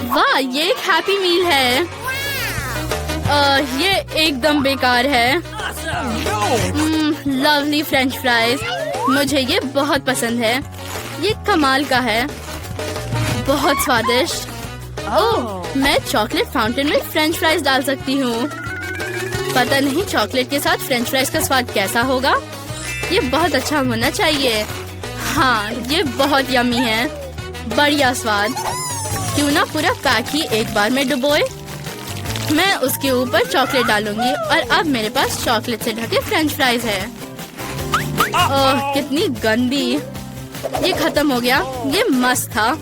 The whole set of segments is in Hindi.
वाह, ये एक हैप्पी मील है। ये एकदम बेकार है। लवली फ्रेंच फ्राइज, मुझे ये बहुत पसंद है। ये कमाल का है, बहुत स्वादिष्ट। ओह, मैं चॉकलेट फाउंटेन में फ्रेंच फ्राइज डाल सकती हूँ। पता नहीं चॉकलेट के साथ फ्रेंच फ्राइज का स्वाद कैसा होगा। ये बहुत अच्छा होना चाहिए। हाँ, ये बहुत यम्मी है, बढ़िया स्वाद। क्यों ना पूरा पैक ही एक बार में डुबोए। मैं उसके ऊपर चॉकलेट डालूंगी और अब मेरे पास चॉकलेट से ढके फ्रेंच फ्राइज है। ओह, कितनी गंदी। ये खत्म हो गया। ये मस्त था।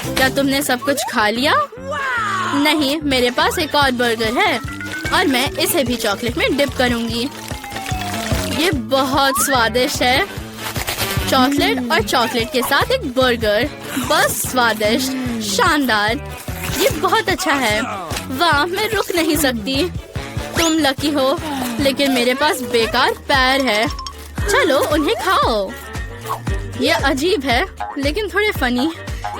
क्या तुमने सब कुछ खा लिया? नहीं, मेरे पास एक और बर्गर है और मैं इसे भी चॉकलेट में डिप करूंगी। ये बहुत स्वादिष्ट है। चॉकलेट और चॉकलेट के साथ एक बर्गर, बस स्वादिष्ट, शानदार। ये बहुत अच्छा है। वाह, मैं रुक नहीं सकती। तुम लकी हो, लेकिन मेरे पास बेकार पैर है। चलो उन्हें खाओ। ये अजीब है लेकिन थोड़े फनी।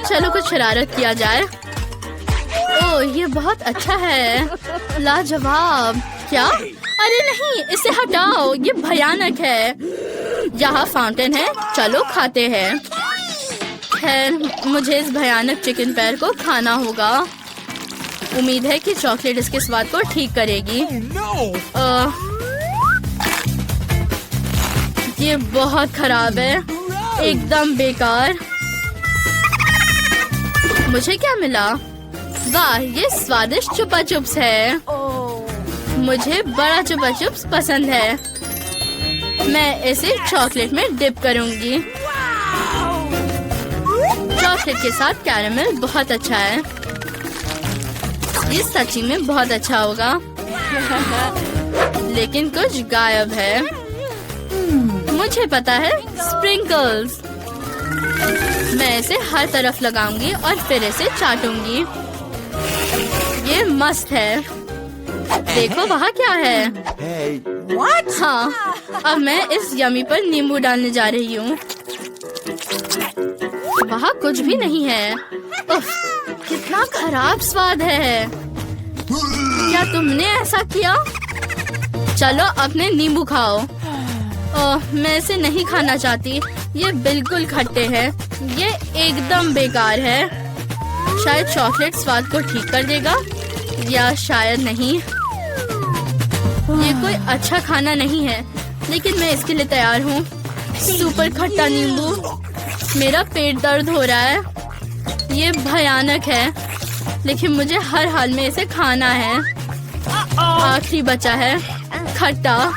चलो कुछ शरारत किया जाए। ओह, ये बहुत अच्छा है, लाजवाब। क्या? अरे नहीं, इसे हटाओ, ये भयानक है। यहाँ फाउंटेन है, चलो खाते हैं। खैर, मुझे इस भयानक चिकन पैर को खाना होगा। उम्मीद है कि चॉकलेट इसके स्वाद को ठीक करेगी। ये बहुत खराब है, एकदम बेकार। मुझे क्या मिला? वाह, ये स्वादिष्ट चुपा चुप्स है। मुझे बड़ा चुपा चुप्स पसंद है। मैं इसे चॉकलेट में डिप करूंगी। चॉकलेट के साथ कैरेमल बहुत अच्छा है। ये सच्ची में बहुत अच्छा होगा। लेकिन कुछ गायब है। मुझे पता है, स्प्रिंकल्स। मैं इसे हर तरफ लगाऊंगी और फिर इसे चाटूंगी। ये मस्त है। देखो वहाँ क्या है। हाँ, अब मैं इस यमी पर नींबू डालने जा रही हूँ। वहाँ कुछ भी नहीं है। उफ, कितना खराब स्वाद है। क्या तुमने ऐसा किया? चलो अपने नींबू खाओ। ओह, मैं इसे नहीं खाना चाहती। ये बिल्कुल खट्टे हैं। ये एकदम बेकार है। शायद चॉकलेट स्वाद को ठीक कर देगा, या शायद नहीं। ये कोई अच्छा खाना नहीं है, लेकिन मैं इसके लिए तैयार हूँ। सुपर खट्टा नींबू। मेरा पेट दर्द हो रहा है। ये भयानक है, लेकिन मुझे हर हाल में इसे खाना है। आखिरी बचा है, खट्टा।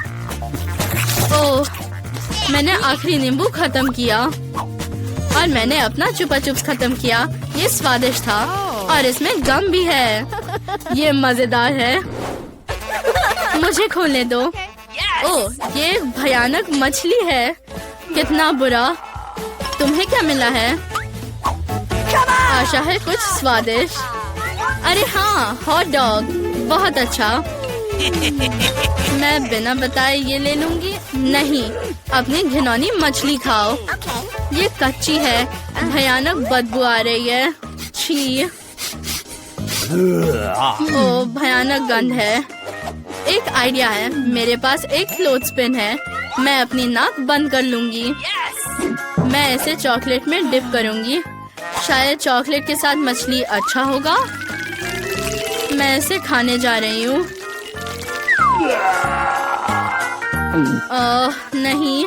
ओह, मैंने आखिरी नींबू खत्म किया और मैंने अपना चुपा चुप्स खत्म किया। ये स्वादिष्ट था और इसमें गम भी है। ये मजेदार है। मुझे खोलने दो। ओह, ये भयानक मछली है। कितना बुरा। तुम्हें क्या मिला है? आशा है कुछ स्वादिष्ट। अरे हाँ, हॉट डॉग, बहुत अच्छा। मैं बिना बताए ये ले लूंगी। नहीं, अपनी घिनौनी मछली खाओ। ये कच्ची है, भयानक बदबू आ रही है। छी। ओह, भयानक गंध है। एक आइडिया है, मेरे पास एक क्लोथस्पिन है। मैं अपनी नाक बंद कर लूंगी। मैं इसे चॉकलेट में डिप करूंगी। शायद चॉकलेट के साथ मछली अच्छा होगा। मैं इसे खाने जा रही हूँ। नहीं।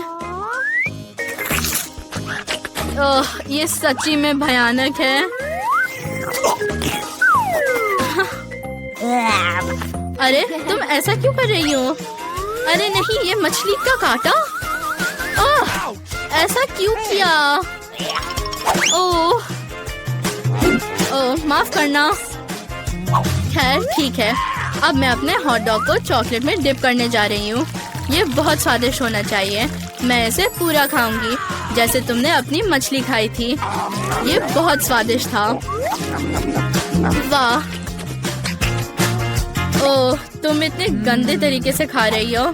ये सच्ची में भयानक है। अरे तुम ऐसा क्यों कर रही हो? अरे नहीं, ये मछली का कांटा। ओह, ऐसा क्यों किया? ओह, माफ करना। खैर ठीक है, अब मैं अपने हॉट डॉग को चॉकलेट में डिप करने जा रही हूँ। ये बहुत स्वादिष्ट होना चाहिए। मैं इसे पूरा खाऊंगी, जैसे तुमने अपनी मछली खाई थी। ये बहुत स्वादिष्ट था। वाह। ओह, तुम इतने गंदे तरीके से खा रही हो।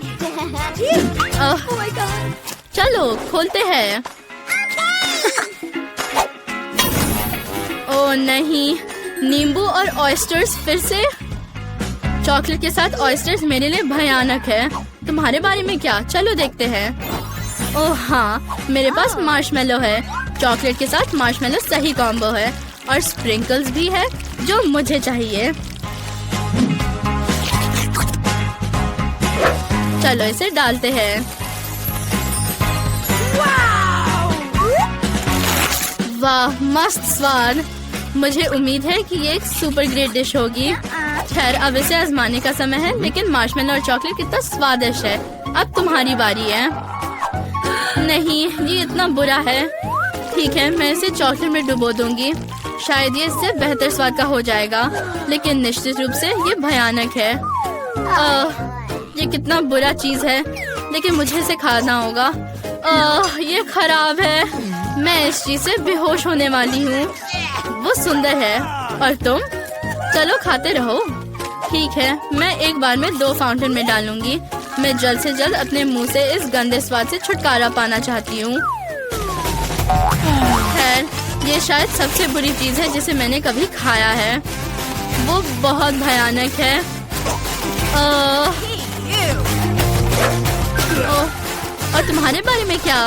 चलो खोलते हैं। ओह नहीं, नींबू और ऑयस्टर्स फिर से। चॉकलेट के साथ ऑयस्टर्स मेरे लिए भयानक है। तुम्हारे बारे में क्या? चलो देखते हैं। ओह हाँ, मेरे पास मार्शमेलो है। चॉकलेट के साथ मार्शमेलो सही कॉम्बो है और स्प्रिंकल्स भी है जो मुझे चाहिए। चलो इसे डालते हैं। वाह, मस्त स्वाद। मुझे उम्मीद है कि ये एक सुपर ग्रेट डिश होगी। खैर, अब इसे आजमाने का समय है, लेकिन मार्शमेलो और चॉकलेट कितना स्वादिष्ट है। अब तुम्हारी बारी है। नहीं, ये इतना बुरा है। ठीक है, मैं इसे चॉकलेट में डुबो दूंगी। शायद ये इससे बेहतर स्वाद का हो जाएगा, लेकिन निश्चित रूप से ये भयानक है। ये कितना बुरा चीज है, लेकिन मुझे इसे खाना होगा। ये खराब है। मैं इस चीज से बेहोश होने वाली हूँ। वो सुंदर है और तुम? चलो खाते रहो। ठीक है, मैं एक बार में 2 फाउंटेन में डालूंगी। मैं जल्द से जल्द अपने मुंह से इस गंदे स्वाद से छुटकारा पाना चाहती हूँ। खैर, ये शायद सबसे बुरी चीज है जिसे मैंने कभी खाया है। वो बहुत भयानक है। और तुम्हारे बारे में क्या?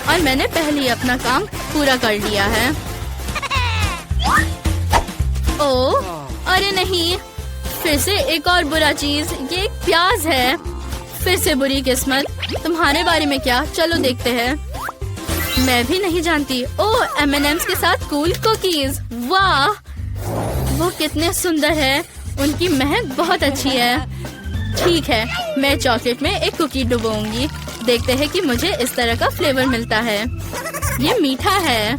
और मैंने पहले ही अपना काम पूरा कर लिया है। ओह, अरे नहीं, फिर से एक और बुरा चीज। ये एक प्याज है। फिर से बुरी किस्मत। तुम्हारे बारे में क्या? चलो देखते हैं। मैं भी नहीं जानती। ओह, M&M's के साथ कूल कुकीज। वाह, वो कितने सुंदर है। उनकी महक बहुत अच्छी है। ठीक है, मैं चॉकलेट में एक कुकी डुबोऊंगी। देखते हैं कि मुझे इस तरह का फ्लेवर मिलता है। ये मीठा है।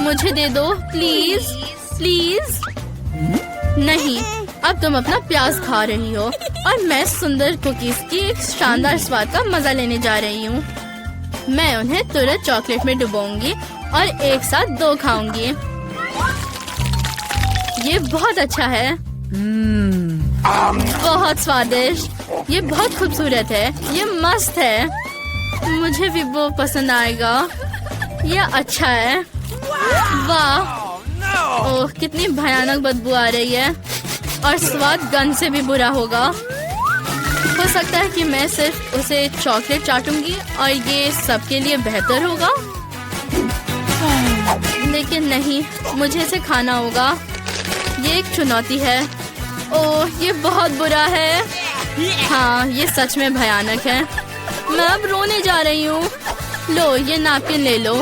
मुझे दे दो प्लीज प्लीज। नहीं, अब तुम अपना प्याज खा रही हो और मैं सुंदर कुकीज की एक शानदार स्वाद का मजा लेने जा रही हूँ। मैं उन्हें तुरंत चॉकलेट में डुबोऊंगी और एक साथ 2 खाऊंगी। ये बहुत अच्छा है। बहुत स्वादिष्ट। ये बहुत खूबसूरत है। ये मस्त है। मुझे भी वो पसंद आएगा। ये अच्छा है। वाह, ओह, कितनी भयानक बदबू आ रही है और स्वाद गंध से भी बुरा होगा। हो सकता है कि मैं सिर्फ उसे चॉकलेट चाटूंगी और ये सबके लिए बेहतर होगा, लेकिन नहीं, मुझे इसे खाना होगा। ये एक चुनौती है। ओह, ये बहुत बुरा है। हाँ, ये सच में भयानक है। मैं अब रोने जा रही हूँ। लो, ये नैपकिन ले लो।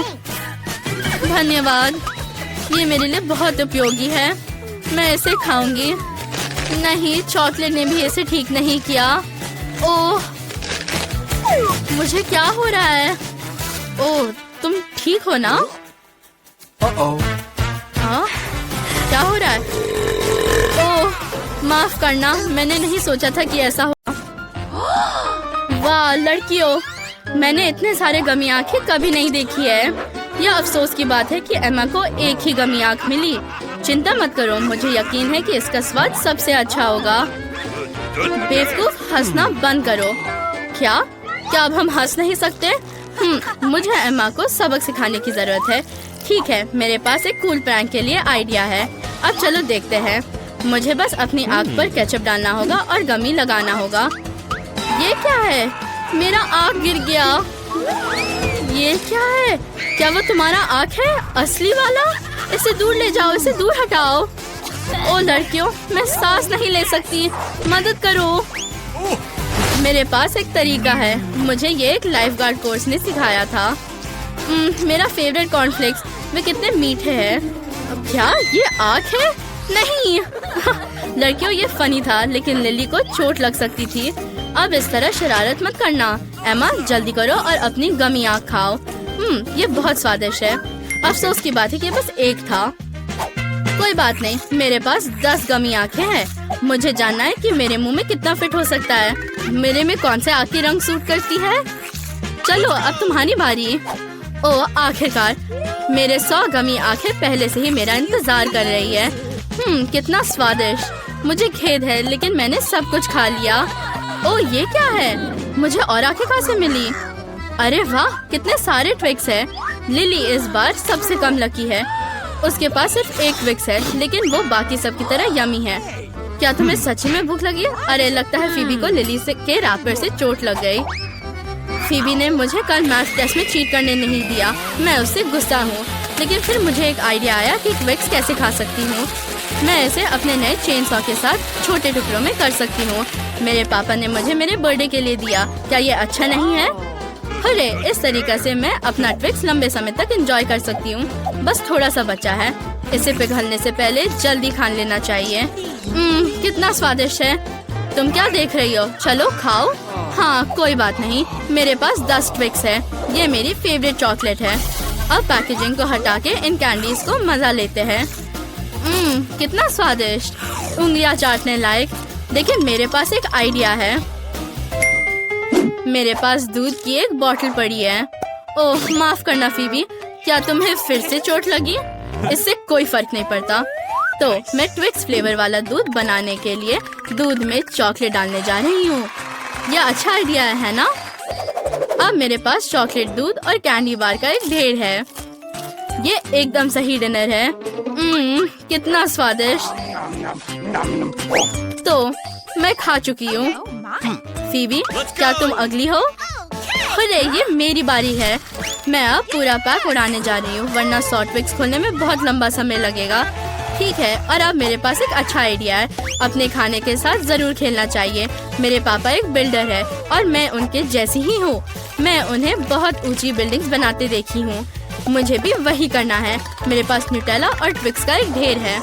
धन्यवाद, ये मेरे लिए बहुत उपयोगी है। मैं इसे खाऊंगी। नहीं, चॉकलेट ने भी इसे ठीक नहीं किया। ओह, मुझे क्या हो रहा है? ओह, तुम ठीक हो ना? हाँ, क्या हो रहा है? ओह, माफ करना, मैंने नहीं सोचा था कि ऐसा होगा। वाह लड़कियों, मैंने इतने सारे गमी आंखें कभी नहीं देखी है। यह अफसोस की बात है कि एमा को एक ही गमी आंख मिली। चिंता मत करो, मुझे यकीन है कि इसका स्वाद सबसे अच्छा होगा। बेवकूफ, हंसना बंद करो। क्या अब हम हंस नहीं सकते? मुझे एमा को सबक सिखाने की जरूरत है। ठीक है, मेरे पास एक कूल प्रैंक के लिए आइडिया है। अब चलो देखते हैं। मुझे बस अपनी आँख पर केचप डालना होगा और गमी लगाना होगा। ये क्या है? मेरा आँख गिर गया। ये क्या है? क्या वो तुम्हारा आँख है? असली वाला? इसे दूर ले जाओ, इसे दूर हटाओ। ओ लड़कियों, मैं सांस नहीं ले सकती, मदद करो। मेरे पास एक तरीका है। मुझे ये एक लाइफ गार्ड कोर्स ने सिखाया था। मेरा फेवरेट कॉर्नफ्लेक्स, वे कितने मीठे हैं। क्या ये आँख है? नहीं। लड़कियों, ये फनी था, लेकिन लिली को चोट लग सकती थी। अब इस तरह शरारत मत करना। एमा, जल्दी करो और अपनी गमी आँख खाओ। ये बहुत स्वादिष्ट है। अफसोस की बात है कि बस एक था। कोई बात नहीं, मेरे पास 10 गमी आँखें हैं। मुझे जानना है कि मेरे मुंह में कितना फिट हो सकता है। मेरे में कौन से आँख की रंग सूट करती है। चलो, अब तुम्हारी बारी। ओह, आखिरकार मेरे 100 गमी आँखें पहले से ही मेरा इंतजार कर रही है। कितना स्वादिष्ट। मुझे खेद है, लेकिन मैंने सब कुछ खा लिया। ओह, ये क्या है? मुझे और आँखें कहाँ से मिली? अरे वाह, कितने सारे ट्विक्स हैं। लिली इस बार सबसे कम लकी है। उसके पास सिर्फ एक ट्विक्स है, लेकिन वो बाकी सब की तरह यमी है। क्या तुम्हें सच में भूख लगी? अरे लगता है फीबी को लिली के रैपर से चोट लग गई। फीबी ने मुझे कल मैथ टेस्ट में चीट करने नहीं दिया। मैं उससे गुस्सा हूँ, लेकिन फिर मुझे एक आइडिया आया कि ट्विक्स कैसे खा सकती हूँ। मैं इसे अपने नए चेन सॉ के साथ छोटे टुकड़ों में कर सकती हूँ। मेरे पापा ने मुझे मेरे बर्थडे के लिए दिया। क्या ये अच्छा नहीं है? अरे इस तरीके से मैं अपना ट्विक्स लंबे समय तक एंजॉय कर सकती हूँ। बस थोड़ा सा बचा है। इसे पिघलने से पहले जल्दी खा लेना चाहिए। कितना स्वादिष्ट है। तुम क्या देख रही हो? चलो खाओ। हाँ कोई बात नहीं, मेरे पास 10 ट्विक्स है। ये मेरी फेवरेट चॉकलेट है। अब पैकेजिंग को हटा के इन कैंडीज को मजा लेते हैं। कितना स्वादिष्ट, उंगलियां चाटने लायक। लेकिन मेरे पास एक आइडिया है। मेरे पास दूध की एक बोतल पड़ी है। ओह माफ करना फीबी, क्या तुम्हें फिर से चोट लगी? इससे कोई फर्क नहीं पड़ता। तो मैं ट्विक्स फ्लेवर वाला दूध बनाने के लिए दूध में चॉकलेट डालने जा रही हूँ। यह अच्छा आइडिया है ना? अब मेरे पास चॉकलेट, दूध और कैंडी बार का एक ढेर है। ये एकदम सही डिनर है। कितना स्वादिष्ट। तो मैं खा चुकी हूँ। फीबी क्या तुम अगली हो? अरे ये मेरी बारी है। मैं अब पूरा पैक उड़ाने जा रही हूँ, वरना 100 ट्विक्स खोलने में बहुत लंबा समय लगेगा। ठीक है, और अब मेरे पास एक अच्छा आइडिया है। अपने खाने के साथ जरूर खेलना चाहिए। मेरे पापा एक बिल्डर है और मैं उनके जैसी ही हूँ। मैं उन्हें बहुत ऊंची बिल्डिंग्स बनाते देखी हूँ। मुझे भी वही करना है। मेरे पास न्यूटेला और ट्विक्स का एक ढेर है।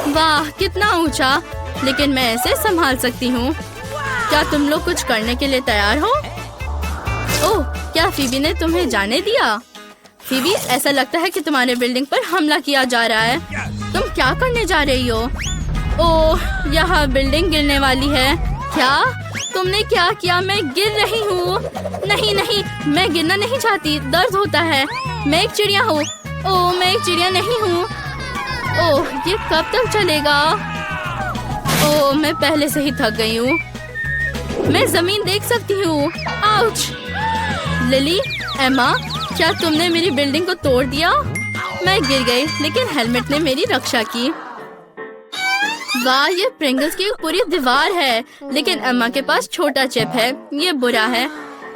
वाह कितना ऊंचा, लेकिन मैं इसे संभाल सकती हूँ। क्या तुम लोग कुछ करने के लिए तैयार हो? ओह क्या फीबी ने तुम्हें जाने दिया? फीबी ऐसा लगता है कि तुम्हारे बिल्डिंग पर हमला किया जा रहा है। तुम क्या करने जा रही हो? ओह यहाँ बिल्डिंग गिरने वाली है। क्या तुमने क्या किया? मैं गिर रही हूँ। नहीं नहीं, मैं गिरना नहीं चाहती, दर्द होता है। मैं एक चिड़िया हूँ। ओह मैं एक चिड़िया नहीं हूँ। ओह ये कब तक चलेगा? ओह मैं पहले से ही थक गई हूँ। मैं जमीन देख सकती हूँ। आउच! लिली, एम्मा, क्या तुमने मेरी बिल्डिंग को तोड़ दिया? मैं गिर गई, लेकिन हेलमेट ने मेरी रक्षा की। वाह ये प्रिंगल्स की एक पूरी दीवार है, लेकिन एम्मा के पास छोटा चिप है। ये बुरा है।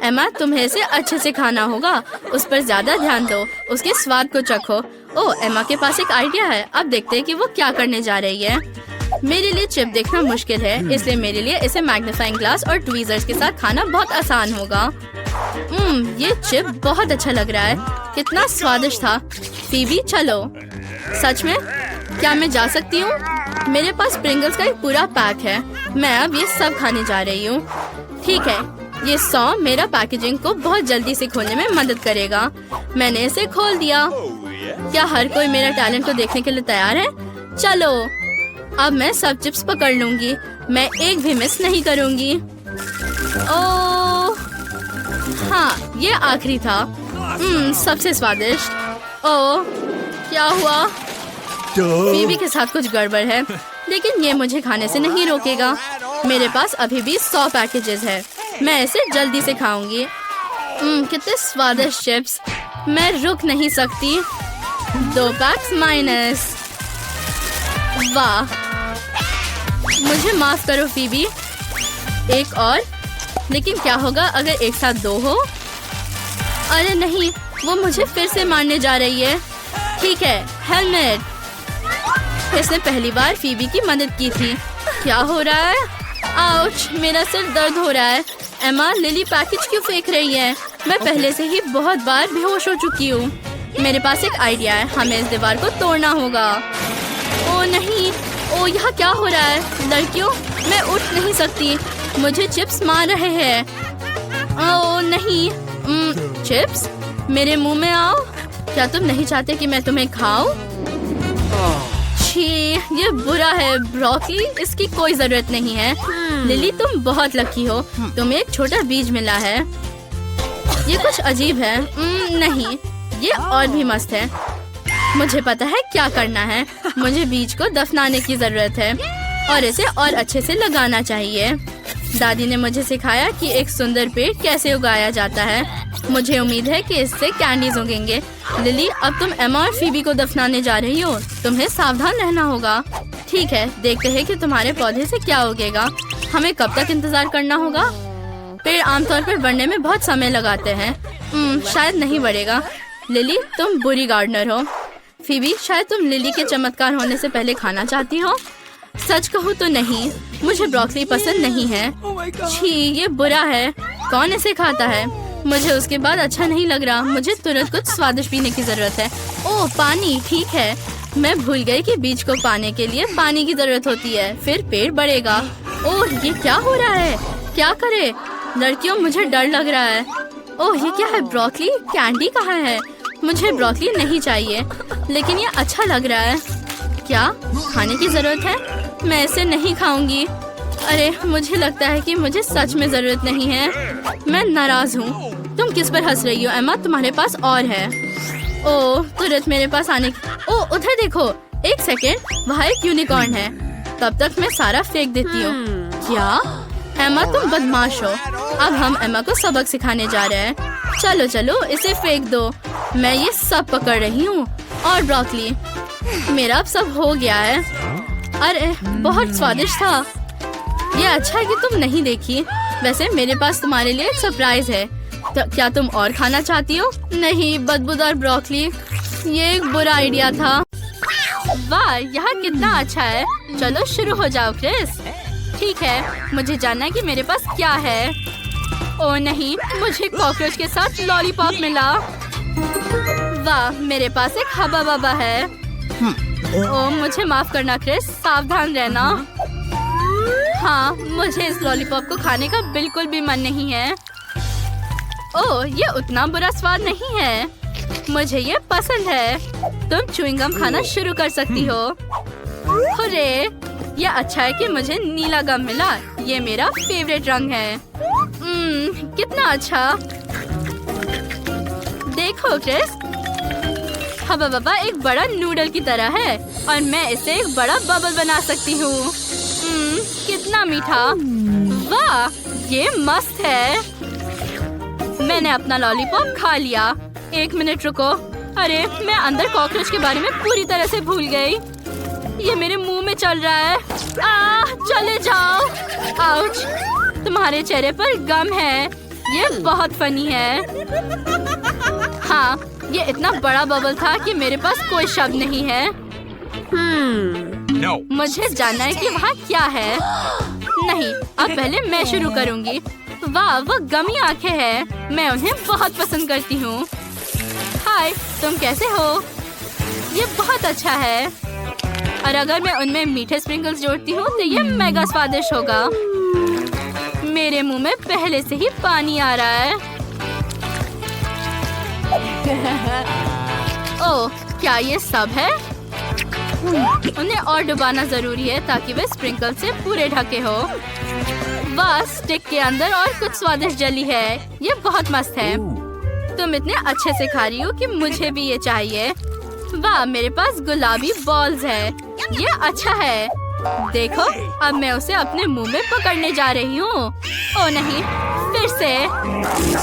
एम्मा तुम्हें इसे अच्छे से खाना होगा। उस पर ज्यादा ध्यान दो, उसके स्वाद को चखो। ओह एम्मा के पास एक आइडिया है। अब देखते हैं कि वो क्या करने जा रही है। मेरे लिए चिप देखना मुश्किल है, इसलिए मेरे लिए इसे मैग्नीफाइंग ग्लास और ट्वीजर्स के साथ खाना बहुत आसान होगा। ये चिप बहुत अच्छा लग रहा है। कितना स्वादिष्ट था। फीबी चलो। सच में? क्या मैं जा सकती हूँ? मेरे पास प्रिंगल्स का एक पूरा पैक है। मैं अब ये सब खाने जा रही हूँ। ठीक है, ये 100 मेरा पैकेजिंग को बहुत जल्दी से खोलने में मदद करेगा। मैंने इसे खोल दिया। क्या हर कोई मेरा टैलेंट को देखने के लिए तैयार है? चलो अब मैं सब चिप्स पकड़ लूंगी। मैं एक भी मिस नहीं करूंगी। ओह हाँ ये आखिरी था। सबसे स्वादिष्ट। ओह क्या हुआ? फीबी के साथ कुछ गड़बड़ है, लेकिन ये मुझे खाने से नहीं रोकेगा। मेरे पास अभी भी 100 पैकेजेस है। मैं इसे जल्दी से खाऊंगी। कितने स्वादिष्ट चिप्स। मैं रुक नहीं सकती। 2 पैक्स माइनस। वाह मुझे माफ करो फीबी। एक और। लेकिन क्या होगा अगर एक साथ 2 हो? अरे नहीं, वो मुझे फिर से मारने जा रही है। ठीक है, हेलमेट। इसने पहली बार फीबी की मदद की थी। क्या हो रहा है? आउच! मेरा सिर दर्द हो रहा है। एम्मा, लिली पैकेज क्यों फेंक रही है? मैं पहले से ही बहुत बार बेहोश हो चुकी हूँ। मेरे पास एक आइडिया है। हमें इस दीवार को तोड़ना होगा। ओ नहीं! ओ यहाँ क्या हो रहा है? लड़कियों, मैं उठ नहीं सकती। मुझे चिप्स मार रहे हैं। ओ नहीं! चिप्स मेरे मुंह में आओ। क्या तुम नहीं चाहते कि मैं तुम्हें खाऊं? छी, ये बुरा है। ब्रोकली, इसकी कोई जरूरत नहीं है। लिली, तुम बहुत लकी हो। तुम्हें एक छोटा बीज मिला है। ये कुछ अजीब है। नहीं, ये और भी मस्त है। मुझे पता है क्या करना है। मुझे बीज को दफनाने की जरूरत है और इसे और अच्छे से लगाना चाहिए। दादी ने मुझे सिखाया कि एक सुंदर पेड़ कैसे उगाया जाता है। मुझे उम्मीद है कि इससे कैंडीज उगेंगे। लिली, अब तुम एमा और फीबी को दफनाने जा रही हो। तुम्हें सावधान रहना होगा। ठीक है, देखते हैं कि तुम्हारे पौधे से क्या उगेगा। हमें कब तक इंतजार करना होगा? पेड़ आमतौर पर बढ़ने में बहुत समय लगाते हैं। शायद नहीं बढ़ेगा। लिली, तुम बुरी गार्डनर हो। फीबी, शायद तुम लिली के चमत्कार होने से पहले खाना चाहती हो। सच कहूँ तो नहीं, मुझे ब्रोकली पसंद नहीं है। छी, ये बुरा है। कौन इसे खाता है? मुझे उसके बाद अच्छा नहीं लग रहा। मुझे तुरंत कुछ स्वादिष्ट पीने की जरूरत है। ओह, पानी। ठीक है, मैं भूल गई कि बीज को पाने के लिए पानी की जरूरत होती है, फिर पेड़ बढ़ेगा। ओह, ये क्या हो रहा है? क्या करे? लड़कियों, मुझे डर लग रहा है। ओह, ये क्या है? ब्रोकली कैंडी कहाँ है? मुझे ब्रोकली नहीं चाहिए, लेकिन ये अच्छा लग रहा है। क्या खाने की जरूरत है? मैं इसे नहीं खाऊंगी। अरे, मुझे लगता है कि मुझे सच में जरूरत नहीं है। मैं नाराज हूँ। तुम किस पर हंस रही हो एमा? तुम्हारे पास और है। ओह, तुरंत मेरे पास आने की। ओह, उधर देखो। एक सेकेंड, वहाँ एक यूनिकॉर्न है। तब तक मैं सारा फेंक देती हूँ। क्या? एमा, तुम बदमाश हो। अब हम एमा को सबक सिखाने जा रहे हैं। चलो चलो, इसे फेंक दो। मैं ये सब पकड़ रही हूँ। और ब्रोकली, मेरा अब सब हो गया है। अरे, बहुत स्वादिष्ट था। ये अच्छा है कि तुम नहीं देखी। वैसे मेरे पास तुम्हारे लिए एक सरप्राइज है। तो क्या तुम और खाना चाहती हो? नहीं, बदबूदार ब्रोकली। ये एक बुरा आइडिया था। वाह, यहाँ कितना अच्छा है। चलो शुरू हो जाओ क्रिस। ठीक है, मुझे जानना है कि मेरे पास क्या है। ओह नहीं, मुझे कॉकरोच के साथ लॉलीपॉप मिला। वाह, मेरे पास एक हबा बबा है। ओह, मुझे माफ करना क्रिस, सावधान रहना। हाँ, मुझे इस लॉलीपॉप को खाने का बिल्कुल भी मन नहीं है। ओह, ये उतना बुरा स्वाद नहीं है। मुझे ये पसंद है। तुम च्युइंग गम खाना शुरू कर सकती हो। हुर्रे! ये अच्छा है कि मुझे नीला गम मिला। ये मेरा फेवरेट रंग है। कितना अच्छा। देखो क्रिस, हबा बबा एक बड़ा नूडल की तरह है और मैं इसे एक बड़ा बबल बना सकती हूँ। कितना मीठा। वाह, ये मस्त है। मैंने अपना लॉलीपॉप खा लिया। एक मिनट रुको। अरे, मैं अंदर कॉकरोच के बारे में पूरी तरह से भूल गई। ये मेरे मुंह में चल रहा है। चले जाओ। आउच, तुम्हारे चेहरे पर गम है। ये बहुत फनी है। हाँ, ये इतना बड़ा बबल था कि मेरे पास कोई शब्द नहीं है। मुझे जानना है कि वहाँ क्या है। नहीं, अब पहले मैं शुरू करूँगी। वाह, वो गमी आंखें हैं। मैं उन्हें बहुत पसंद करती हूँ। हाय, तुम कैसे हो? ये बहुत अच्छा है। और अगर मैं उनमें मीठे स्प्रिंकल्स जोड़ती हूँ तो ये मेगा स्वादिष्ट होगा। मेरे मुंह में पहले से ही पानी आ रहा है। ओह, क्या ये सब है? उन्हें और डुबाना जरूरी है ताकि वे स्प्रिंकल से पूरे ढके हो। वाह, स्टिक के अंदर और कुछ स्वादिष्ट जली है। ये बहुत मस्त है। तुम इतने अच्छे से खा रही हो कि मुझे भी ये चाहिए। वाह, मेरे पास गुलाबी बॉल्स है। ये अच्छा है। देखो, अब मैं उसे अपने मुंह में पकड़ने जा रही हूँ। ओह नहीं, फिर से।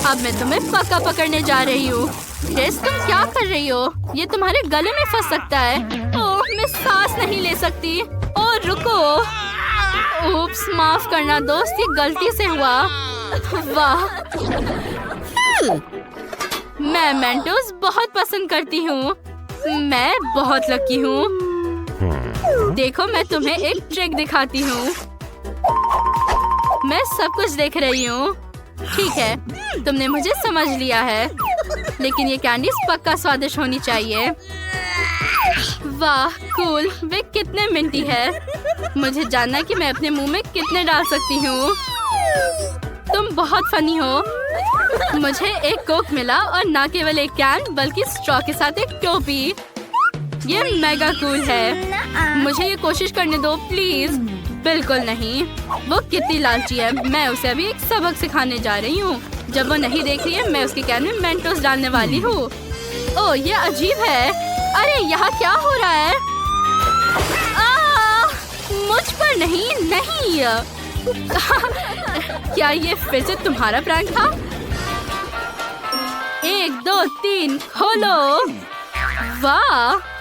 अब मैं तुम्हें पक्का पकड़ने जा रही हूँ। क्रिस, तुम क्या कर रही हो? ये तुम्हारे गले में फंस सकता है। ओह, मैं सांस नहीं ले सकती। ओह, रुको। उप्स, माफ करना दोस्त, ये गलती से हुआ। वाह, मैं मेंटोस बहुत पसंद करती हूँ। मैं बहुत लकी हूँ। देखो, मैं तुम्हें एक ट्रिक दिखाती हूँ। मैं सब कुछ देख रही हूँ। ठीक है, तुमने मुझे समझ लिया है, लेकिन ये कैंडीज पक्का स्वादिष्ट होनी चाहिए। वाह, कूल। वे कितने मिंटी है। मुझे जानना है कि मैं अपने मुंह में कितने डाल सकती हूँ। तुम बहुत फनी हो। मुझे एक कोक मिला और ना केवल एक कैन बल्कि स्ट्रॉ के साथ एक टोपी। ये मेगा कूल है। मुझे ये कोशिश करने दो प्लीज। बिल्कुल नहीं। वो कितनी लालची है। मैं उसे अभी एक सबक सिखाने जा रही हूँ। जब वो नहीं देख रही है, मैं उसके कैन में मेंटोस डालने वाली हूँ। ओह, ये अजीब है। अरे, यहाँ क्या हो रहा है? मुझ पर नहीं। क्या ये फिर से तुम्हारा प्रैंक था? 1 2 3 खोलो। वाह,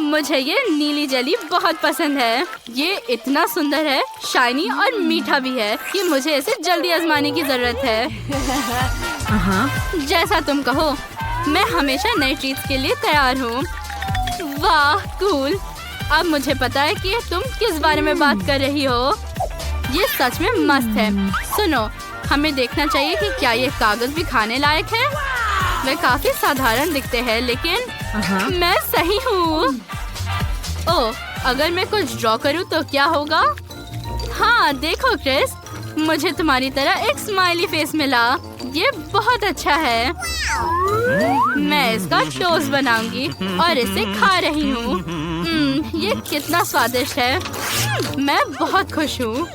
मुझे ये नीली जेली बहुत पसंद है। ये इतना सुंदर है, शाइनी और मीठा भी है कि मुझे इसे जल्दी आजमाने की जरूरत है। जैसा तुम कहो, मैं हमेशा नई ट्रीट्स के लिए तैयार हूँ। वाह कूल। अब मुझे पता है कि तुम किस बारे में बात कर रही हो। ये सच में मस्त है। सुनो, हमें देखना चाहिए कि क्या ये कागज भी खाने लायक है। वे काफी साधारण दिखते हैं, लेकिन मैं सही हूँ। ओह, अगर मैं कुछ ड्रॉ करूँ तो क्या होगा? हाँ देखो क्रिस, मुझे तुम्हारी तरह एक स्माइली फेस मिला। ये बहुत अच्छा है। मैं इसका टोस्ट बनाऊंगी और इसे खा रही हूँ। ये कितना स्वादिष्ट है। मैं बहुत खुश हूँ।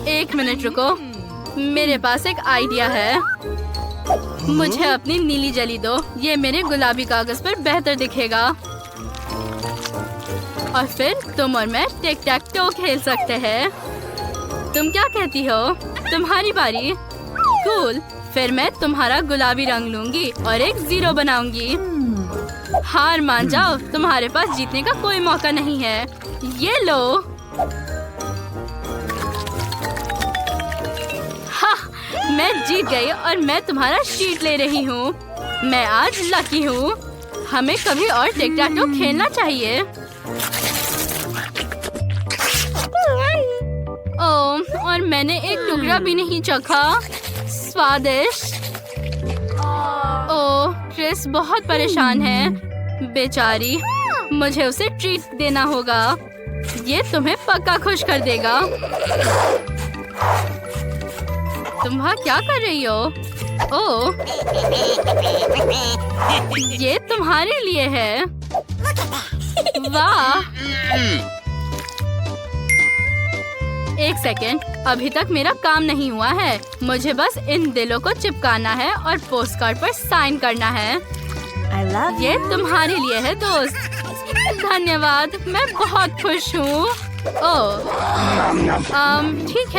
1 मिनट रुको, मेरे पास एक आइडिया है। मुझे अपनी नीली जेली दो। ये मेरे गुलाबी कागज पर बेहतर दिखेगा। और फिर तुम और मैं टिक टैक टो खेल सकते हैं। तुम क्या कहती हो? तुम्हारी बारी। कूल, फिर मैं तुम्हारा गुलाबी रंग लूंगी और एक 0 बनाऊंगी। हार मान जाओ, तुम्हारे पास जीतने का कोई मौका नहीं है। ये लो। हाँ, मैं जीत गई और मैं तुम्हारा शीट ले रही हूँ। मैं आज लकी हूँ। हमें कभी और टिक टैक टो खेलना चाहिए। ओह, और मैंने एक टुकड़ा भी नहीं चखा। स्वादिष्ट। ओह, क्रिस बहुत परेशान है। बेचारी, मुझे उसे ट्रीट देना होगा। ये तुम्हें पक्का खुश कर देगा। तुम वहाँ क्या कर रही हो? ओह, ये तुम्हारे लिए है। वाह। 1 सेकेंड, अभी तक मेरा काम नहीं हुआ है। मुझे बस इन दिलों को चिपकाना है और पोस्ट कार्ड पर साइन करना है। ये तुम्हारे लिए है दोस्त। धन्यवाद, मैं बहुत खुश हूँ। ओह, ठीक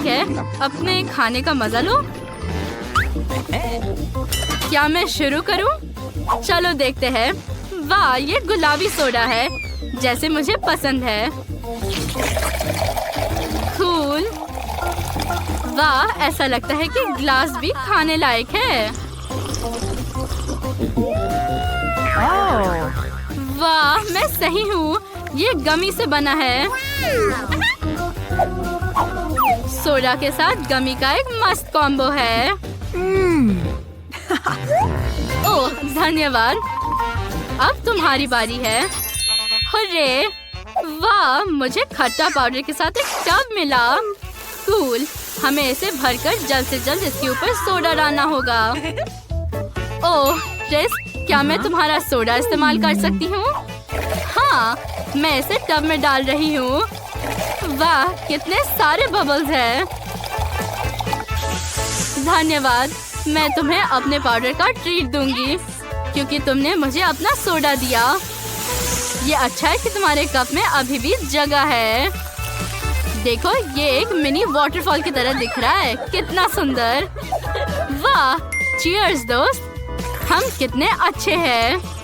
है, अपने खाने का मजा लो। क्या मैं शुरू करूँ? चलो देखते हैं। वाह, ये गुलाबी सोडा है, जैसे मुझे पसंद है। कूल। वाह, ऐसा लगता है कि ग्लास भी खाने लायक है। वाह, मैं सही हूँ। ये गमी से बना है। सोडा के साथ गमी का एक मस्त कॉम्बो है। ओह, धन्यवाद। अब तुम्हारी बारी है। हुर्रे! वाह, मुझे खट्टा पाउडर के साथ एक टब मिला। कूल, हमें इसे भरकर जल्द से जल्द इसके ऊपर सोडा डालना होगा। ओह क्रिस, क्या मैं तुम्हारा सोडा इस्तेमाल कर सकती हूँ? हाँ, मैं इसे टब में डाल रही हूँ। वाह, कितने सारे बबल्स हैं। धन्यवाद, मैं तुम्हें अपने पाउडर का ट्रीट दूंगी क्योंकि तुमने मुझे अपना सोडा दिया। ये अच्छा है कि तुम्हारे कप में अभी भी जगह है। देखो, ये एक मिनी वाटरफॉल की तरह दिख रहा है। कितना सुंदर। वाह, चीयर्स दोस्त, हम कितने अच्छे हैं।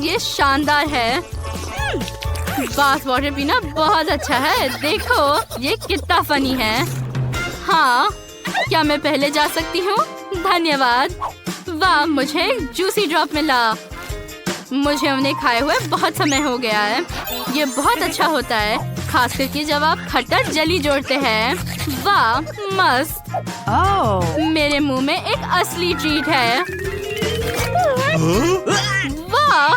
ये शानदार है। बाथ वाटर पीना बहुत अच्छा है। देखो, ये कितना फनी है। हाँ, क्या मैं पहले जा सकती हूँ? धन्यवाद। वाह, मुझे एक जूसी ड्रॉप मिला। मुझे उन्हें खाए हुए बहुत समय हो गया है। ये बहुत अच्छा होता है, खास करके जब आप खट्टा जली जोड़ते हैं। वाह, मस्त। मेरे मुंह में एक असली ट्रीट है। वाह,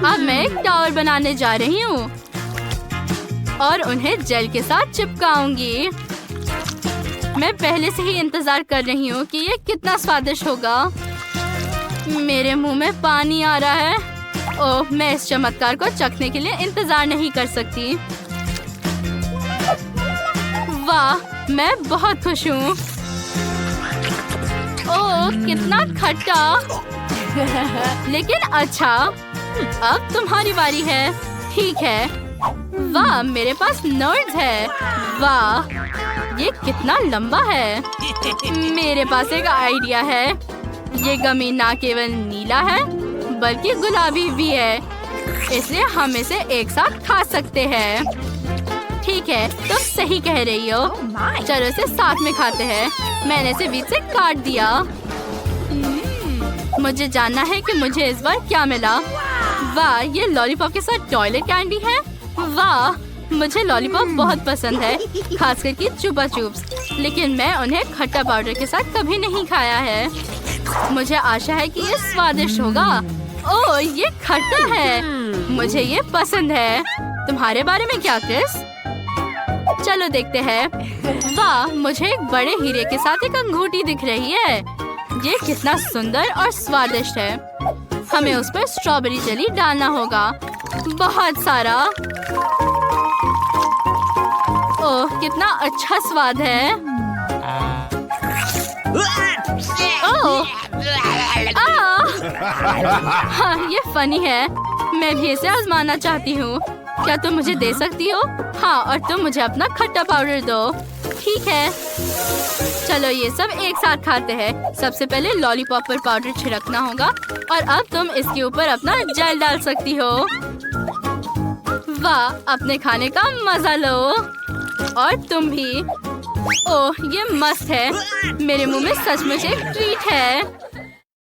अब मैं एक टावर बनाने जा रही हूँ और उन्हें जेल के साथ चिपकाऊंगी। मैं पहले से ही इंतजार कर रही हूँ कि ये कितना स्वादिष्ट होगा। मेरे मुंह में पानी आ रहा है। ओह, मैं इस चमत्कार को चखने के लिए इंतजार नहीं कर सकती। वाह, मैं बहुत खुश हूँ। ओह, कितना खट्टा, लेकिन अच्छा। अब तुम्हारी बारी है। ठीक है। वाह, मेरे पास नोट्स है। वाह, ये कितना लंबा है। मेरे पास एक आइडिया है। ये गमी ना केवल नीला है बल्कि गुलाबी भी है, इसलिए हम इसे एक साथ खा सकते हैं। ठीक है, तुम सही कह रही हो। चलो इसे साथ में खाते हैं। मैंने इसे बीच से काट दिया। मुझे जानना है कि मुझे इस बार क्या मिला। वाह, ये लॉलीपॉप के साथ टॉयलेट कैंडी है। वाह, मुझे लॉलीपॉप बहुत पसंद है, खास करके चुपा चुप्स। लेकिन मैं उन्हें खट्टा पाउडर के साथ कभी नहीं खाया है। मुझे आशा है कि ये स्वादिष्ट होगा। ओह, ये खट्टा है। मुझे ये पसंद है। तुम्हारे बारे में क्या, क्रिस? चलो देखते हैं। वाह, मुझे एक बड़े हीरे के साथ एक अंगूठी दिख रही है। ये कितना सुंदर और स्वादिष्ट है। हमें उस पर स्ट्रॉबेरी जेली डालना होगा, बहुत सारा। ओह, कितना अच्छा स्वाद है। ओह, हाँ, ये फनी है। मैं भी इसे आजमाना चाहती हूँ। क्या तुम मुझे दे सकती हो? हाँ, और तुम मुझे अपना खट्टा पाउडर दो। ठीक है, चलो ये सब एक साथ खाते हैं। सबसे पहले लॉलीपॉप पर पाउडर छिड़कना होगा और अब तुम इसके ऊपर अपना जेल डाल सकती हो। वाह, अपने खाने का मजा लो। और तुम भी। ओह, ये मस्त है। मेरे मुंह में सचमुच एक ट्रीट है।